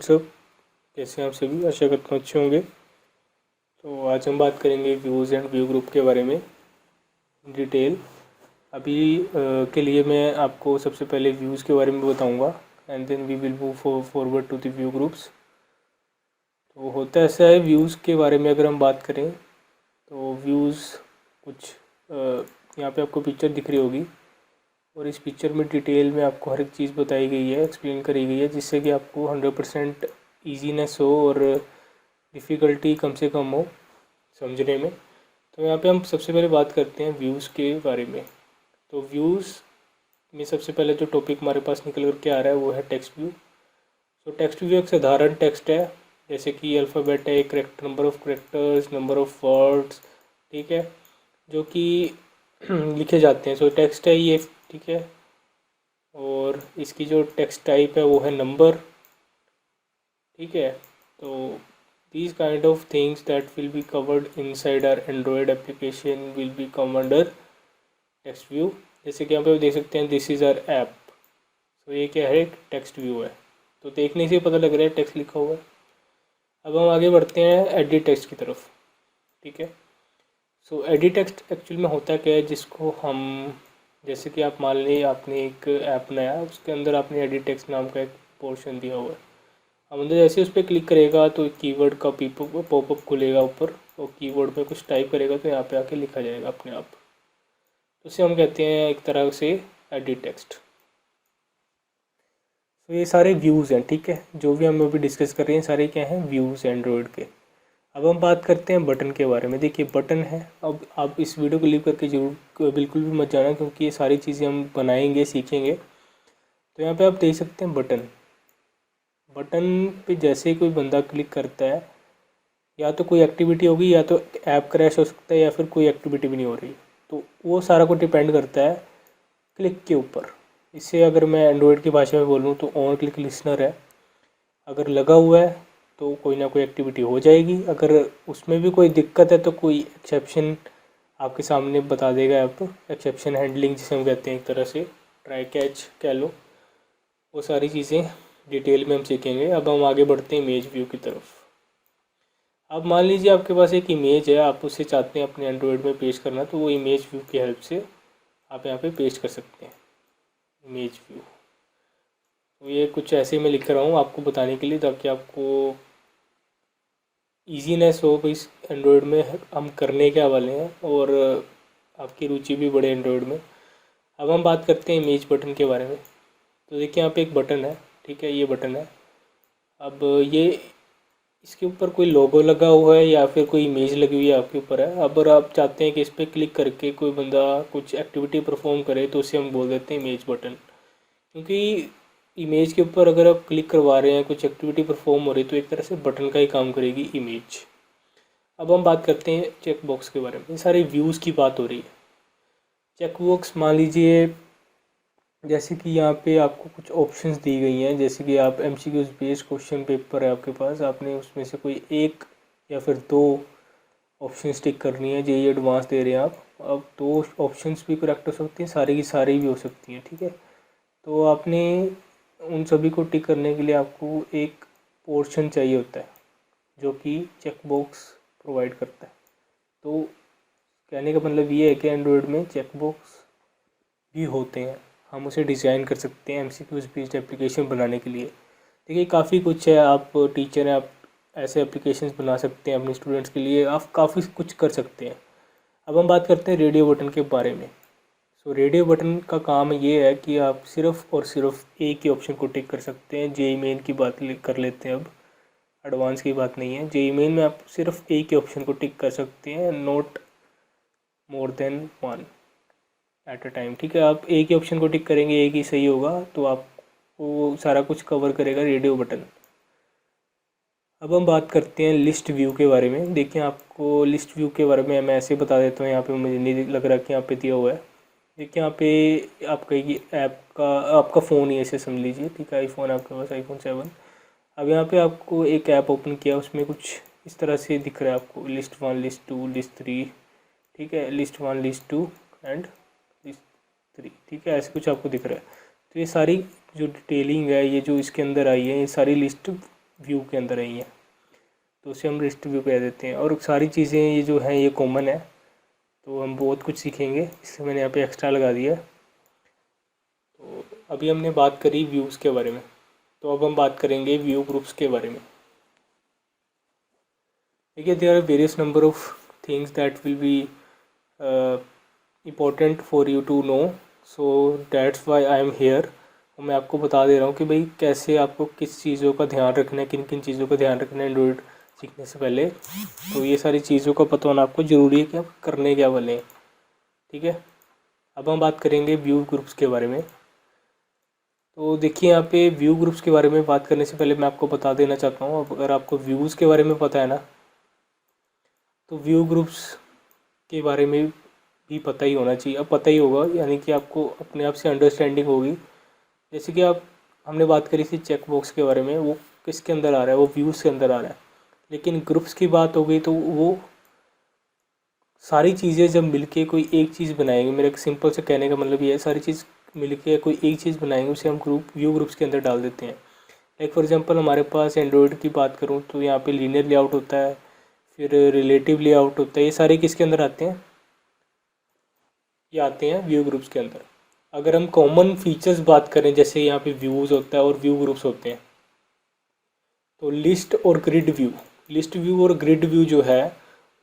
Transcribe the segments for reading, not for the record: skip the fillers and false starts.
WhatsApp, कैसे हैं आप सभी। आशा करता हूँ अच्छे होंगे। तो आज हम बात करेंगे व्यूज़ एंड व्यू ग्रुप के बारे में डिटेल। अभी के लिए मैं आपको सबसे पहले व्यूज़ के बारे में बताऊंगा and then we will move forward to the view groups. तो होता ऐसा है, व्यूज़ के बारे में अगर हम बात करें तो व्यूज़ कुछ यहाँ पे आपको पिक्चर दिख रही होगी और इस पिक्चर में डिटेल में आपको हर एक चीज़ बताई गई है, एक्सप्लेन करी गई है, जिससे कि आपको 100% ईजीनेस हो और डिफ़िकल्टी कम से कम हो समझने में। तो यहाँ पे हम सबसे पहले बात करते हैं व्यूज़ के बारे में। तो व्यूज़ में सबसे पहले जो टॉपिक हमारे पास निकल कर के आ रहा है वो है टेक्स्ट व्यू। तो टेक्स्ट व्यू एक साधारण टेक्स्ट है, जैसे कि अल्फ़ाबेट है, correct number of characters, number of words, ठीक है, जो कि लिखे जाते हैं। सो टेक्स्ट है ये, ठीक है। और इसकी जो टेक्स्ट टाइप है वो है नंबर, ठीक है। तो these kind of things that will be covered inside our Android application will be come under text view। जैसे कि यहाँ पे देख सकते हैं दिस इज़ आवर ऐप। तो ये क्या है, एक टेक्स्ट व्यू है। तो देखने से पता लग रहा है टेक्स्ट लिखा हुआ है। अब हम आगे बढ़ते हैं एडिट टेक्स्ट की तरफ, ठीक है। सो एडिट टेक्स्ट एक्चुअल में होता क्या है, जिसको हम, जैसे कि आप मान लीजिए आपने एक ऐप बनाया, उसके अंदर आपने एडिट टेक्स्ट नाम का एक पोर्शन दिया हुआ है। अब अंदर जैसे उस पर क्लिक करेगा तो कीवर्ड का पॉपअप खुलेगा ऊपर, और कीवर्ड में कुछ टाइप करेगा तो यहाँ पे आके लिखा जाएगा अपने आप। तो इसे हम कहते हैं एक तरह से एडिट टेक्स्ट। तो ये सारे व्यूज़ हैं, ठीक है। जो भी हम अभी डिस्कस कर रहे हैं सारे क्या हैं, व्यूज़ एंड्रॉयड के। अब हम बात करते हैं बटन के बारे में। देखिए बटन है, अब आप इस वीडियो को लीव करके जरूर बिल्कुल भी मत जाना, क्योंकि ये सारी चीज़ें हम बनाएंगे, सीखेंगे। तो यहाँ पे आप देख सकते हैं बटन। बटन पे जैसे ही कोई बंदा क्लिक करता है, या तो कोई एक्टिविटी होगी, या तो ऐप क्रैश हो सकता है, या फिर कोई एक्टिविटी भी नहीं हो रही। तो वो सारा कुछ डिपेंड करता है क्लिक के ऊपर। इससे अगर मैं एंड्रॉयड की भाषा में बोलूँ तो ऑन क्लिक लिसनर है, अगर लगा हुआ है तो कोई ना कोई एक्टिविटी हो जाएगी। अगर उसमें भी कोई दिक्कत है तो कोई एक्सेप्शन आपके सामने बता देगा ऐप। एक्सेप्शन हैंडलिंग जिसे हम कहते हैं, एक तरह से ट्राई कैच कह लो। वो सारी चीज़ें डिटेल में हम सीखेंगे। अब हम आगे बढ़ते हैं इमेज व्यू की तरफ। अब मान लीजिए आपके पास एक इमेज है, आप उसे चाहते हैं अपने एंड्रॉयड में पेश करना, तो वो इमेज व्यू की हेल्प से आप यहाँ पे पेश कर सकते हैं इमेज व्यू। तो ये कुछ ऐसे मैं लिख रहा हूँ आपको बताने के लिए, ताकि आपको ईजीनेस हो इस एंड्रॉयड में हम करने क्या वाले हैं, और आपकी रुचि भी बढ़े एंड्रॉयड में। अब हम बात करते हैं इमेज बटन के बारे में। तो देखिए यहाँ पे एक बटन है, ठीक है, ये बटन है। अब ये इसके ऊपर कोई लोगो लगा हुआ है या फिर कोई इमेज लगी हुई है, आपके ऊपर है। अब अगर आप चाहते हैं कि इस पर क्लिक करके कोई बंदा कुछ एक्टिविटी परफॉर्म करे, तो उसे हम बोल देते हैं इमेज बटन। क्योंकि इमेज के ऊपर अगर आप क्लिक करवा रहे हैं, कुछ एक्टिविटी परफॉर्म हो रही है, तो एक तरह से बटन का ही काम करेगी इमेज। अब हम बात करते हैं चेक बॉक्स के बारे में। ये सारे व्यूज़ की बात हो रही है। चेक बॉक्स मान लीजिए, जैसे कि यहाँ पे आपको कुछ ऑप्शंस दी गई हैं, जैसे कि आप एमसीक्यूज बेस्ड क्वेश्चन पेपर है आपके पास, आपने उसमें से कोई एक या फिर दो ऑप्शन टिक करनी है। जेईई एडवांस दे रहे हैं आप, अब दो ऑप्शंस भी करेक्ट हो सकती हैं, सारी की सारी भी हो सकती हैं, ठीक है। तो आपने उन सभी को टिक करने के लिए आपको एक पोर्शन चाहिए होता है, जो कि चेक बॉक्स प्रोवाइड करता है। तो कहने का मतलब ये है कि एंड्रॉयड में चेक बॉक्स भी होते हैं, हम उसे डिज़ाइन कर सकते हैं एमसीक्यूज बेस्ड एप्लीकेशन बनाने के लिए। देखिए काफ़ी कुछ है, आप टीचर हैं, आप ऐसे एप्लीकेशंस बना सकते हैं अपने स्टूडेंट्स के लिए, आप काफ़ी कुछ कर सकते हैं। अब हम बात करते हैं रेडियो बटन के बारे में। सो रेडियो बटन का काम ये है कि आप सिर्फ और सिर्फ एक ही ऑप्शन को टिक कर सकते हैं। जेईई मेन की बात कर लेते हैं, अब एडवांस की बात नहीं है। जेईई मेन में आप सिर्फ एक ही ऑप्शन को टिक कर सकते हैं, not more than one at a time, ठीक है। आप एक ही ऑप्शन को टिक करेंगे, एक ही सही होगा, तो आपको सारा कुछ कवर करेगा रेडियो बटन। अब हम बात करते हैं लिस्ट व्यू के बारे में। देखिए आपको लिस्ट व्यू के बारे में मैं ऐसे बता देता हूँ, यहाँ पे मुझे नहीं लग रहा कि यहाँ पे दिया हुआ है। देखिए यहाँ पे आपका ये ऐप का, आपका फ़ोन ही ऐसे समझ लीजिए, ठीक है, आईफोन आपके पास, आईफोन 7। अब यहाँ पे आपको एक ऐप ओपन किया, उसमें कुछ इस तरह से दिख रहा है आपको, लिस्ट 1, लिस्ट 2, लिस्ट 3, ठीक है, लिस्ट 1, लिस्ट 2 एंड लिस्ट 3, ठीक है, ऐसे कुछ आपको दिख रहा है। तो ये सारी जो डिटेलिंग है, ये जो इसके अंदर आई है, ये सारी लिस्ट व्यू के अंदर आई हैं, तो उसे हम लिस्ट व्यू पे देते हैं। और सारी चीज़ें ये जो हैं ये कॉमन है, तो हम बहुत कुछ सीखेंगे, इससे मैंने यहाँ पे एक्स्ट्रा लगा दिया है। तो अभी हमने बात करी व्यूज़ के बारे में, तो अब हम बात करेंगे व्यू ग्रुप्स के बारे में। देखिए, there are various number of things that will be important for you to know, so that's why I am here. और मैं आपको बता दे रहा हूँ कि भाई कैसे आपको किस चीज़ों का ध्यान रखना है, किन किन चीज़ों का ध्यान रखना है एंड्रॉयड सीखने से पहले। तो ये सारी चीज़ों का पता होना आपको ज़रूरी है कि आप करने क्या वाले हैं, ठीक है। अब हम बात करेंगे व्यू ग्रुप्स के बारे में। तो देखिए, यहाँ पे व्यू ग्रुप्स के बारे में बात करने से पहले मैं आपको बता देना चाहता हूँ, अगर आपको व्यूज़ के बारे में पता है ना, तो व्यू ग्रुप्स के बारे में भी पता ही होना चाहिए। अब पता ही होगा यानी कि आपको अपने आप से अंडरस्टैंडिंग होगी। जैसे कि आप हमने बात करी थी चेक बॉक्स के बारे में, वो किसके अंदर आ रहा है, वो व्यूज़ के अंदर आ रहा है। लेकिन ग्रुप्स की बात हो गई तो वो सारी चीज़ें जब मिलके कोई एक चीज़ बनाएंगे, मेरा एक सिंपल से कहने का मतलब ये है, सारी चीज़ मिलके कोई एक चीज़ बनाएंगे, उसे हम व्यू ग्रुप्स के अंदर डाल देते हैं। लाइक फॉर एग्जांपल हमारे पास एंड्रॉयड की बात करूँ तो यहाँ पे लीनियर लेआउट होता है, फिर रिलेटिव लेआउट होता है। ये सारे किसके अंदर आते हैं, ये आते हैं व्यू ग्रुप्स के अंदर। अगर हम कॉमन फीचर्स बात करें, जैसे यहाँ पे व्यूज़ होता है और व्यू ग्रुप्स होते हैं, तो लिस्ट और ग्रिड व्यू, लिस्ट व्यू और ग्रिड व्यू जो है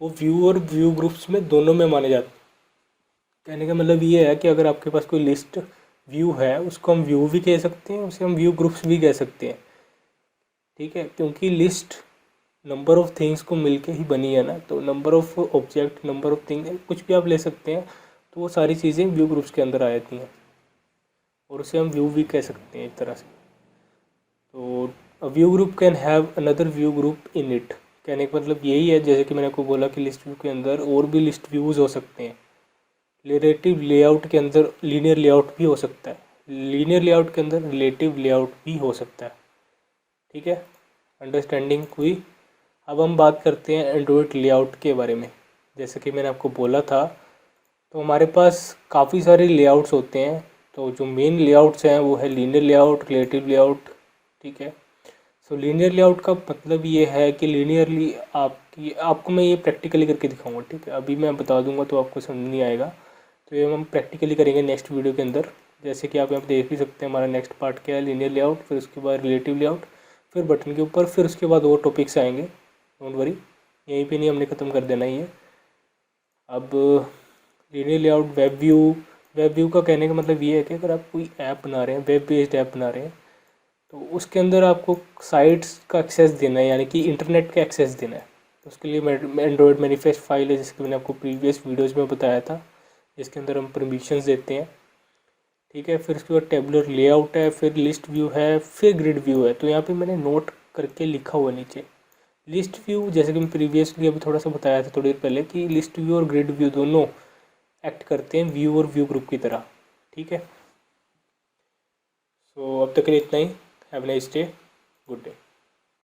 वो व्यू और व्यू ग्रुप्स में दोनों में माने जाते हैं। कहने का मतलब ये है कि अगर आपके पास कोई लिस्ट व्यू है, उसको हम व्यू भी कह सकते हैं, उसे हम व्यू ग्रुप्स भी कह सकते हैं, ठीक है। क्योंकि लिस्ट नंबर ऑफ़ थिंग्स को मिलके ही बनी है ना, तो number of object, number of thing, कुछ भी आप ले सकते हैं, तो वो सारी चीज़ें व्यू ग्रुप्स के अंदर आ जाती हैं और उसे हम व्यू भी कह सकते हैं एक तरह से। तो a view group can have another view group in it. कहने का मतलब यही है, जैसे कि मैंने आपको बोला कि लिस्ट व्यू के अंदर और भी लिस्ट व्यूज़ हो सकते हैं। रिलेटिव लेआउट के अंदर लीनियर लेआउट भी हो सकता है, लीनियर लेआउट के अंदर रिलेटिव लेआउट भी हो सकता है, ठीक है। अंडरस्टैंडिंग हुई। अब हम बात करते हैं एंड्रॉयड लेआउट के बारे में। जैसे कि मैंने आपको बोला था, तो हमारे पास काफ़ी सारे लेआउट्स होते हैं। तो जो मेन लेआउट्स हैं वो है लीनियर लेआउट, रिलेटिव लेआउट, ठीक है। सो लीनियर लेआउट का मतलब ये है कि लीनियरली आपको मैं ये प्रैक्टिकली करके दिखाऊंगा, ठीक है। अभी मैं बता दूंगा तो आपको समझ नहीं आएगा, तो ये हम प्रैक्टिकली करेंगे नेक्स्ट वीडियो के अंदर। जैसे कि आप यहाँ पे देख ही सकते हैं, हमारा नेक्स्ट पार्ट क्या है, लीनियर लेआउट, फिर उसके बाद रिलेटिव लेआउट, फिर बटन के ऊपर, फिर उसके बाद और टॉपिक्स आएंगे। डोंट वरी, यहीं पे नहीं हमने ख़त्म कर देना ही है। अब लीनियर लेआउट, वेब व्यू का कहने का मतलब ये है कि अगर आप कोई ऐप बना रहे हैं, वेब बेस्ड ऐप बना रहे हैं, तो उसके अंदर आपको साइट्स का एक्सेस देना है, यानी कि इंटरनेट का एक्सेस देना है। तो उसके लिए एंड्रॉयड मैनिफेस्ट फाइल है, जिसके मैंने आपको प्रीवियस वीडियोज़ में बताया था, जिसके अंदर हम परमिशंस देते हैं, ठीक है। फिर उसके बाद टेबुलर लेआउट है, फिर लिस्ट व्यू है, फिर ग्रिड व्यू है। तो यहाँ पे मैंने नोट करके लिखा हुआ नीचे लिस्ट व्यू, जैसे कि मैं प्रीवियसली अभी थोड़ा सा बताया था थोड़ी देर पहले, कि लिस्ट व्यू और ग्रिड व्यू दोनों एक्ट करते हैं व्यू और व्यू ग्रुप की तरह, ठीक है। सो अब तक के लिए इतना ही। Have a nice day, good day.